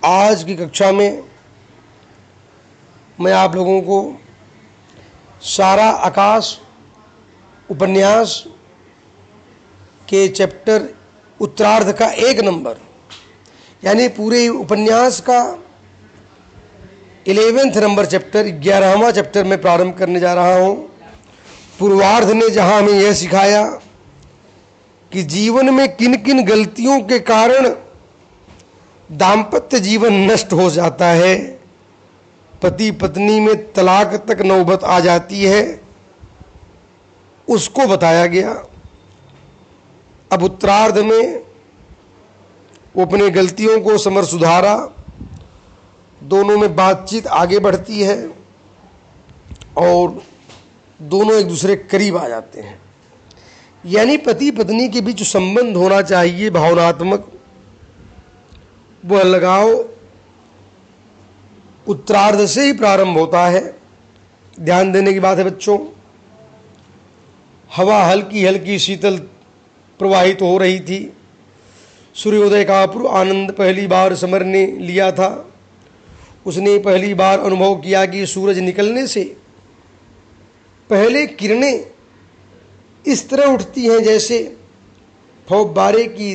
आज की कक्षा में मैं आप लोगों को सारा आकाश उपन्यास के चैप्टर उत्तरार्ध का 1 नंबर यानी पूरे उपन्यास का 11वें नंबर चैप्टर 11वां चैप्टर में प्रारंभ करने जा रहा हूँ। पूर्वार्ध ने जहाँ हमें यह सिखाया कि जीवन में किन किन गलतियों के कारण दाम्पत्य जीवन नष्ट हो जाता है, पति पत्नी में तलाक तक नौबत आ जाती है, उसको बताया गया। अब उत्तरार्ध में वो अपने गलतियों को समर सुधारा, दोनों में बातचीत आगे बढ़ती है और दोनों एक दूसरे के करीब आ जाते हैं। यानी पति पत्नी के बीच संबंध होना चाहिए भावनात्मक, वह लगाव उत्तरार्ध से ही प्रारंभ होता है। ध्यान देने की बात है बच्चों। हवा हल्की हल्की शीतल प्रवाहित हो रही थी। सूर्योदय का अपूर्व आनंद पहली बार समर ने लिया था। उसने पहली बार अनुभव किया कि सूरज निकलने से पहले किरणें इस तरह उठती हैं जैसे फव्वारे की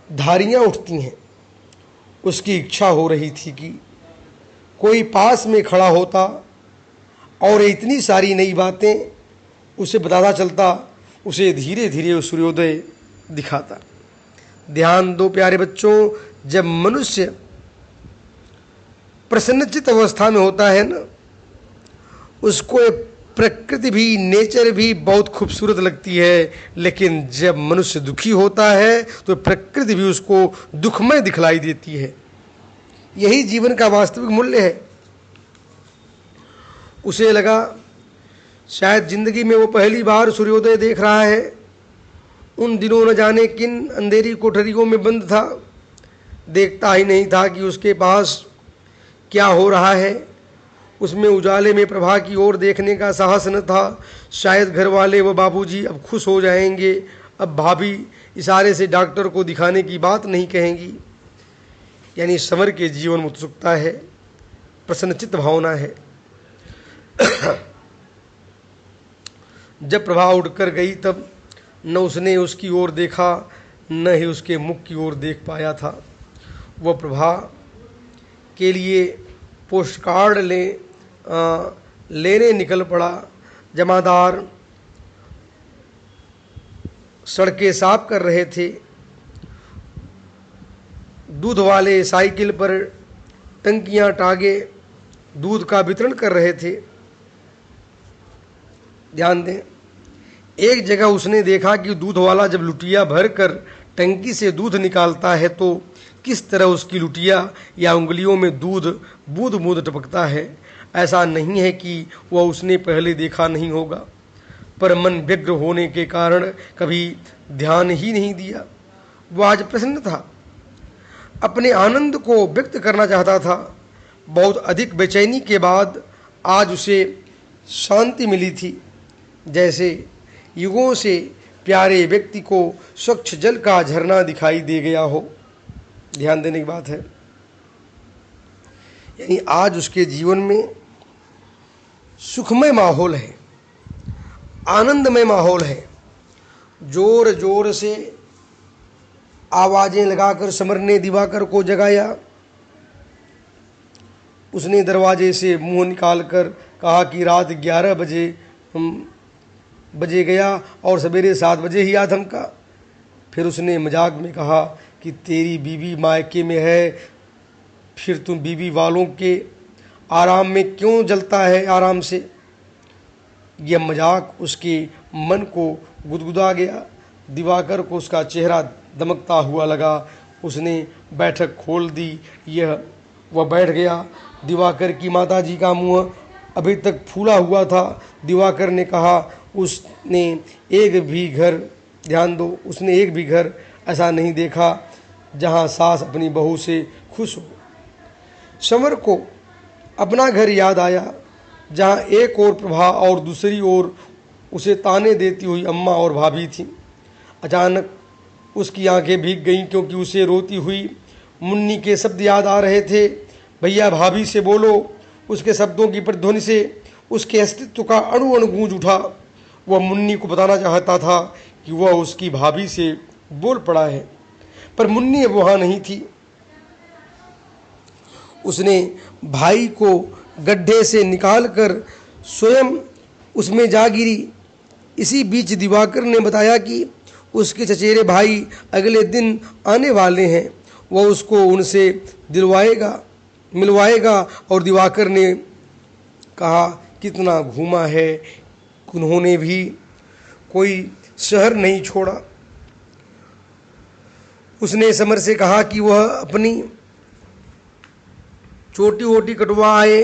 धारियां उठती हैं। उसकी इच्छा हो रही थी कि कोई पास में खड़ा होता और इतनी सारी नई बातें उसे बताता चलता, उसे धीरे धीरे सूर्योदय दिखाता। ध्यान दो प्यारे बच्चों, जब मनुष्य प्रसन्नचित्त अवस्था में होता है ना, उसको प्रकृति भी, नेचर भी बहुत खूबसूरत लगती है। लेकिन जब मनुष्य दुखी होता है तो प्रकृति भी उसको दुखमय दिखलाई देती है। यही जीवन का वास्तविक मूल्य है। उसे लगा शायद जिंदगी में वो पहली बार सूर्योदय देख रहा है। उन दिनों न जाने किन अंधेरी कोठरियों में बंद था, देखता ही नहीं था कि उसके पास क्या हो रहा है। उसमें उजाले में प्रभा की ओर देखने का साहस न था। शायद घर वाले व बाबूजी अब खुश हो जाएंगे, अब भाभी इशारे से डॉक्टर को दिखाने की बात नहीं कहेंगी। यानी समर के जीवन में उत्सुकता है, प्रसन्नचित्त भावना है। जब प्रभा उठकर गई तब न उसने उसकी ओर देखा, न ही उसके मुख की ओर देख पाया था। वह प्रभा के लिए पोस्टकार्ड लेने निकल पड़ा। जमादार सड़कें साफ कर रहे थे। दूध वाले साइकिल पर टंकियां टांगे दूध का वितरण कर रहे थे। ध्यान दें, एक जगह उसने देखा कि दूध वाला जब लुटिया भर कर टंकी से दूध निकालता है तो किस तरह उसकी लुटिया या उंगलियों में दूध बूंद बूंद टपकता है। ऐसा नहीं है कि वह उसने पहले देखा नहीं होगा, पर मन व्यग्र होने के कारण कभी ध्यान ही नहीं दिया। वह आज प्रसन्न था, अपने आनंद को व्यक्त करना चाहता था। बहुत अधिक बेचैनी के बाद आज उसे शांति मिली थी, जैसे युगों से प्यारे व्यक्ति को स्वच्छ जल का झरना दिखाई दे गया हो। ध्यान देने की बात है। यानी आज उसके जीवन में सुखमय माहौल है, आनंदमय माहौल है। जोर जोर से आवाजें लगाकर समर ने दिवाकर को जगाया। उसने दरवाजे से मुंह निकालकर कहा कि रात 11 बजे गया और सवेरे 7 बजे ही आ धमका। फिर उसने मजाक में कहा कि तेरी बीवी मायके में है, फिर तुम बीवी वालों के आराम में क्यों जलता है आराम से। यह मजाक उसके मन को गुदगुदा गया। दिवाकर को उसका चेहरा दमकता हुआ लगा। उसने बैठक खोल दी। वह बैठ गया। दिवाकर की माताजी का मुंह अभी तक फूला हुआ था। दिवाकर ने कहा, उसने एक भी घर, ध्यान दो, उसने एक भी घर ऐसा नहीं देखा जहां सास अपनी बहू से खुश हो। समर को अपना घर याद आया, जहां एक ओर प्रभा और दूसरी ओर उसे ताने देती हुई अम्मा और भाभी थी। अचानक उसकी आंखें भीग गईं, क्योंकि उसे रोती हुई मुन्नी के शब्द याद आ रहे थे। भैया भाभी से बोलो। उसके शब्दों की प्रतिध्वनि से उसके अस्तित्व का अणु अणु गूंज उठा। वह मुन्नी को बताना चाहता था कि वह उसकी भाभी से बोल पड़ा है, पर मुन्नी अब वहाँ नहीं थी। उसने भाई को गड्ढे से निकालकर स्वयं उसमें जा गिरी। इसी बीच दिवाकर ने बताया कि उसके चचेरे भाई अगले दिन आने वाले हैं, वह उसको उनसे मिलवाएगा। और दिवाकर ने कहा, कितना घूमा है, उन्होंने भी कोई शहर नहीं छोड़ा। उसने समर से कहा कि वह अपनी चोटी वोटी कटवा आए,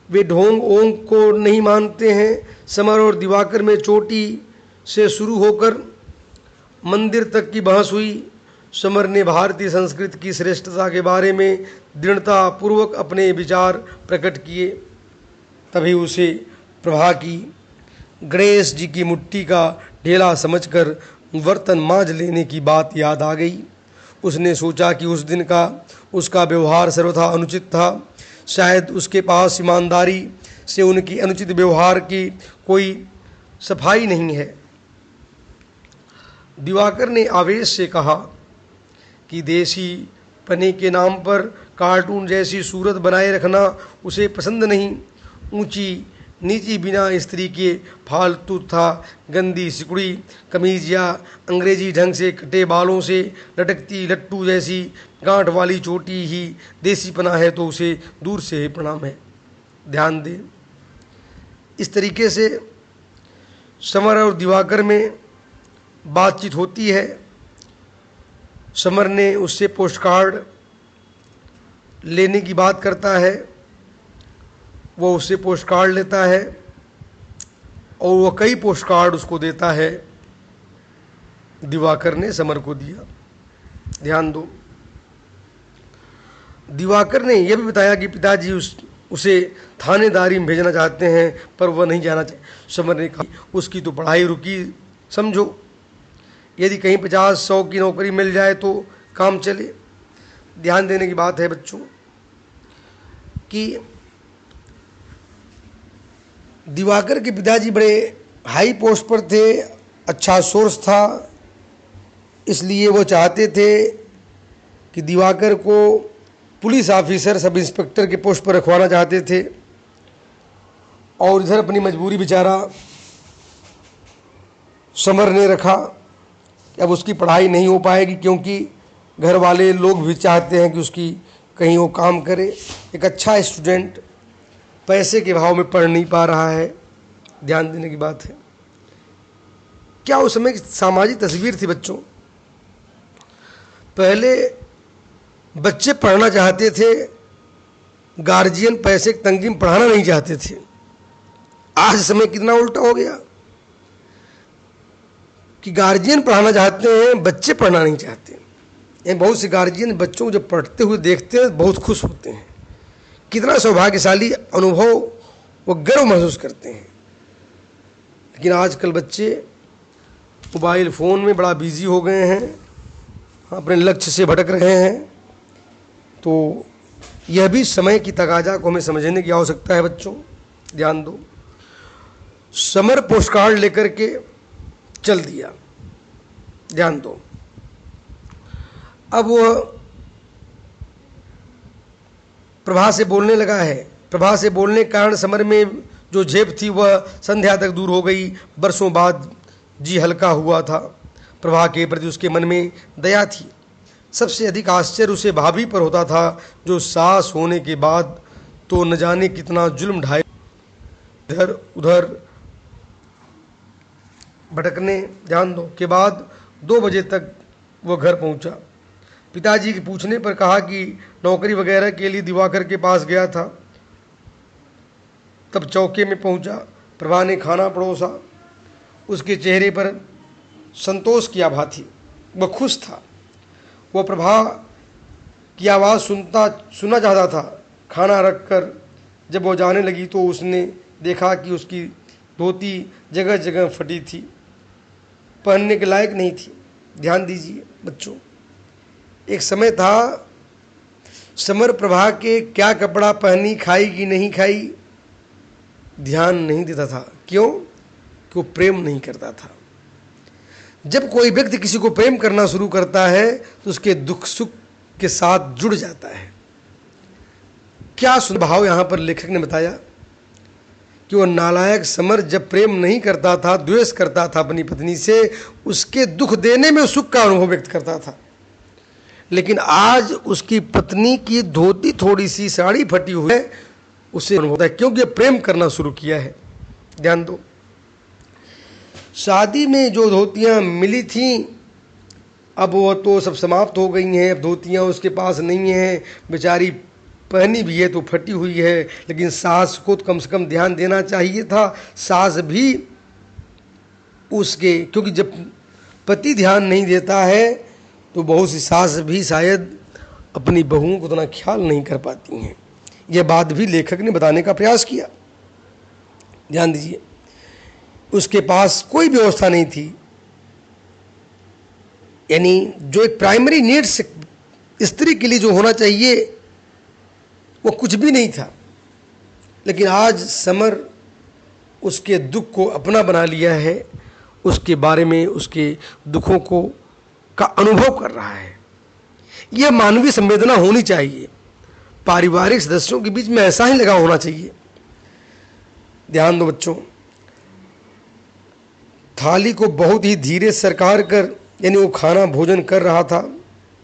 वे ढोंग ओंग को नहीं मानते हैं। समर और दिवाकर में चोटी से शुरू होकर मंदिर तक की बहस हुई। समर ने भारतीय संस्कृति की श्रेष्ठता के बारे में दृढ़ता पूर्वक अपने विचार प्रकट किए। तभी उसे प्रभा की गणेश जी की मुट्ठी का ढेला समझकर बर्तन मांज लेने की बात याद आ गई। उसने सोचा कि उस दिन का उसका व्यवहार सर्वथा अनुचित था। शायद उसके पास ईमानदारी से उनकी अनुचित व्यवहार की कोई सफाई नहीं है। दिवाकर ने आवेश से कहा कि देसी पने के नाम पर कार्टून जैसी सूरत बनाए रखना उसे पसंद नहीं। ऊंची नीची बिना स्त्री के फालतू था गंदी सिकुड़ी कमीज या अंग्रेजी ढंग से कटे बालों से लटकती लट्टू जैसी गांठ वाली चोटी ही देसी पना है तो उसे दूर से ही प्रणाम है। ध्यान दें, इस तरीके से समर और दिवाकर में बातचीत होती है। समर ने उससे पोस्ट कार्ड लेने की बात करता है, वो उससे पोस्ट कार्ड लेता है और वह कई पोस्ट कार्ड उसको देता है। दिवाकर ने समर को दिया। ध्यान दो, दिवाकर ने यह भी बताया कि पिताजी उसे थानेदारी में भेजना चाहते हैं, पर वह नहीं जाना चाहते। समर ने कहा, उसकी तो पढ़ाई रुकी समझो, यदि कहीं 50-100 की नौकरी मिल जाए तो काम चले। ध्यान देने की बात है बच्चों कि दिवाकर के पिताजी बड़े हाई पोस्ट पर थे, अच्छा सोर्स था, इसलिए वो चाहते थे कि दिवाकर को पुलिस ऑफिसर सब इंस्पेक्टर के पोस्ट पर रखवाना चाहते थे। और इधर अपनी मजबूरी बेचारा समर ने रखा। अब उसकी पढ़ाई नहीं हो पाएगी क्योंकि घर वाले लोग भी चाहते हैं कि उसकी कहीं वो काम करे। एक अच्छा स्टूडेंट पैसे के भाव में पढ़ नहीं पा रहा है। ध्यान देने की बात है। क्या उस समय की सामाजिक तस्वीर थी बच्चों? पहले बच्चे पढ़ना चाहते थे, गार्जियन पैसे की तंगी में पढ़ाना नहीं चाहते थे। आज समय कितना उल्टा हो गया कि गार्जियन पढ़ाना चाहते हैं, बच्चे पढ़ना नहीं चाहते। ये बहुत से गार्जियन बच्चों को जब पढ़ते हुए देखते हैं बहुत खुश होते हैं। कितना सौभाग्यशाली अनुभव, वो गर्व महसूस करते हैं। लेकिन आजकल बच्चे मोबाइल फ़ोन में बड़ा बिजी हो गए हैं, अपने लक्ष्य से भटक रहे हैं। तो यह भी समय की तकाजा को हमें समझने की आवश्यकता है बच्चों। ध्यान दो, समर पोस्ट कार्ड लेकर के चल दिया। ध्यान दो, अब वह प्रभा से बोलने लगा है। प्रभा से बोलने के कारण समर में जो झेप थी वह संध्या तक दूर हो गई। बरसों बाद जी हल्का हुआ था। प्रभा के प्रति उसके मन में दया थी। सबसे अधिक आश्चर्य उसे भाभी पर होता था, जो सास होने के बाद तो न जाने कितना जुल्म ढाए इधर उधर भटकने। ध्यान दो, के बाद 2 बजे तक वह घर पहुंचा। पिताजी के पूछने पर कहा कि नौकरी वगैरह के लिए दिवाकर के पास गया था। तब चौके में पहुंचा। प्रभा ने खाना परोसा। उसके चेहरे पर संतोष की आभा थी, वह खुश था। वह प्रभा की आवाज़ सुनना चाहता था। खाना रखकर जब वो जाने लगी तो उसने देखा कि उसकी धोती जगह जगह फटी थी, पहनने के लायक नहीं थी। ध्यान दीजिए बच्चों, एक समय था समर प्रभा के क्या कपड़ा पहनी, खाई कि नहीं खाई, ध्यान नहीं देता था। क्यों? कि वो प्रेम नहीं करता था। जब कोई व्यक्ति किसी को प्रेम करना शुरू करता है तो उसके दुख सुख के साथ जुड़ जाता है। क्या स्वभाव यहां पर लेखक ने बताया कि वो नालायक समर जब प्रेम नहीं करता था, द्वेष करता था अपनी पत्नी से, उसके दुख देने में सुख का अनुभव व्यक्त करता था। लेकिन आज उसकी पत्नी की धोती थोड़ी सी साड़ी फटी हुई है, उसे अनुभव होता है, क्योंकि प्रेम करना शुरू किया है। ध्यान दो, शादी में जो धोतियां मिली थीं अब वो तो सब समाप्त हो गई हैं। अब धोतियां उसके पास नहीं हैं, बेचारी पहनी भी है तो फटी हुई है। लेकिन सास को तो कम से कम ध्यान देना चाहिए था। सास भी उसके, क्योंकि जब पति ध्यान नहीं देता है तो बहुत सी सास भी शायद अपनी बहुओं को उतना ख्याल नहीं कर पाती हैं। यह बात भी लेखक ने बताने का प्रयास किया। ध्यान दीजिए, उसके पास कोई व्यवस्था नहीं थी, यानी जो एक प्राइमरी नीड्स स्त्री के लिए जो होना चाहिए वो कुछ भी नहीं था। लेकिन आज समर उसके दुख को अपना बना लिया है, उसके बारे में, उसके दुखों को का अनुभव कर रहा है। यह मानवीय संवेदना होनी चाहिए। पारिवारिक सदस्यों के बीच में ऐसा ही लगाव होना चाहिए। ध्यान दो बच्चों, थाली को बहुत ही धीरे सरकार कर, यानी वो खाना भोजन कर रहा था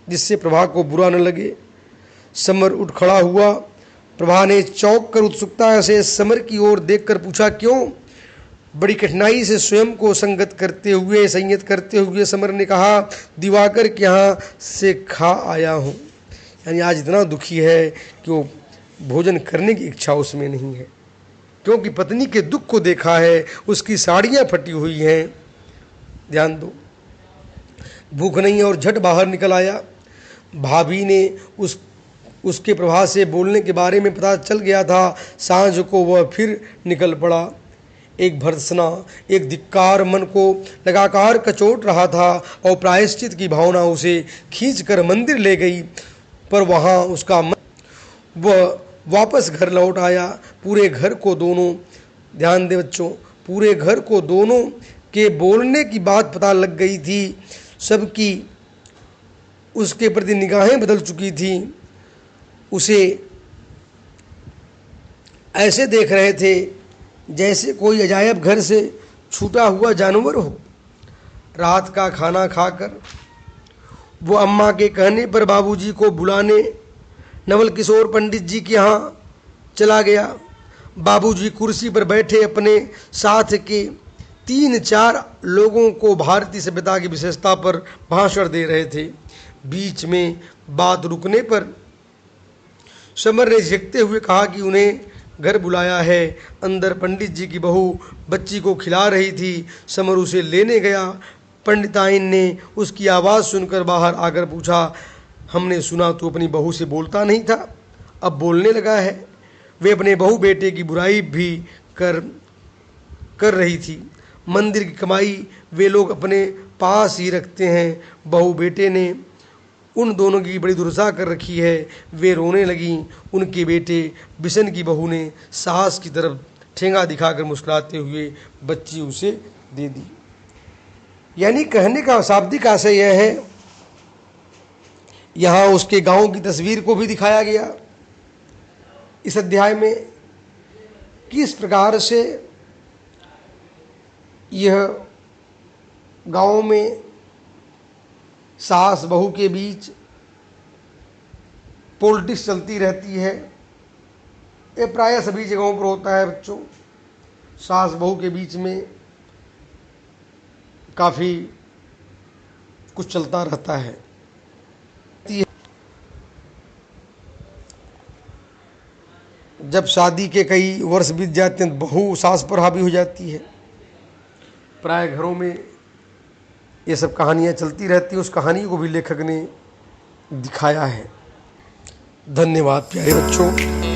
जिससे प्रभा को बुरा न लगे। समर उठ खड़ा हुआ। प्रभा ने चौंक कर उत्सुकता से समर की ओर देखकर पूछा, क्यों? बड़ी कठिनाई से स्वयं को संयत करते हुए समर ने कहा, दिवाकर के यहाँ से खा आया हूँ। यानी आज इतना दुखी है कि वो भोजन करने की इच्छा उसमें नहीं है, क्योंकि पत्नी के दुख को देखा है, उसकी साड़ियाँ फटी हुई हैं। ध्यान दो, भूख नहीं है और झट बाहर निकल आया। भाभी ने उसके प्रभा से बोलने के बारे में पता चल गया था। सांझ को वह फिर निकल पड़ा। एक भर्त्सना, एक धिक्कार मन को लगातार कचोट रहा था और प्रायश्चित की भावना उसे खींचकर मंदिर ले गई, पर वहाँ उसका मन, वह वापस घर लौट आया। पूरे घर को दोनों, ध्यान दे बच्चों, पूरे घर को दोनों के बोलने की बात पता लग गई थी। सबकी उसके प्रति निगाहें बदल चुकी थी। उसे ऐसे देख रहे थे जैसे कोई अजायब घर से छूटा हुआ जानवर हो। रात का खाना खाकर वो अम्मा के कहने पर बाबूजी को बुलाने नवल किशोर पंडित जी के यहाँ चला गया। बाबूजी कुर्सी पर बैठे अपने साथ के 3-4 लोगों को भारतीय सभ्यता की विशेषता पर भाषण दे रहे थे। बीच में बात रुकने पर समर ने झिकते हुए कहा कि उन्हें घर बुलाया है। अंदर पंडित जी की बहू बच्ची को खिला रही थी। समर उसे लेने गया। पंडिताइन ने उसकी आवाज़ सुनकर बाहर आकर पूछा, हमने सुना तू अपनी बहू से बोलता नहीं था, अब बोलने लगा है। वे अपने बहू बेटे की बुराई भी कर रही थी। मंदिर की कमाई वे लोग अपने पास ही रखते हैं। बहू बेटे ने उन दोनों की बड़ी दुर्दशा कर रखी है। वे रोने लगीं। उनके बेटे बिशन की बहू ने सास की तरफ ठेंगा दिखाकर मुस्कुराते हुए बच्ची उसे दे दी। यानी कहने का शाब्दिक आशय यह है, यहाँ उसके गांव की तस्वीर को भी दिखाया गया इस अध्याय में, किस प्रकार से यह गांव में सास बहू के बीच पॉलिटिक्स चलती रहती है। ये प्रायः सभी जगहों पर होता है बच्चों। सास बहू के बीच में काफ़ी कुछ चलता रहता है। जब शादी के कई वर्ष बीत जाते हैं बहू सास पर हावी हो जाती है। प्राय घरों में ये सब कहानियाँ चलती रहती हैं। उस कहानी को भी लेखक ने दिखाया है। धन्यवाद प्यारे बच्चों।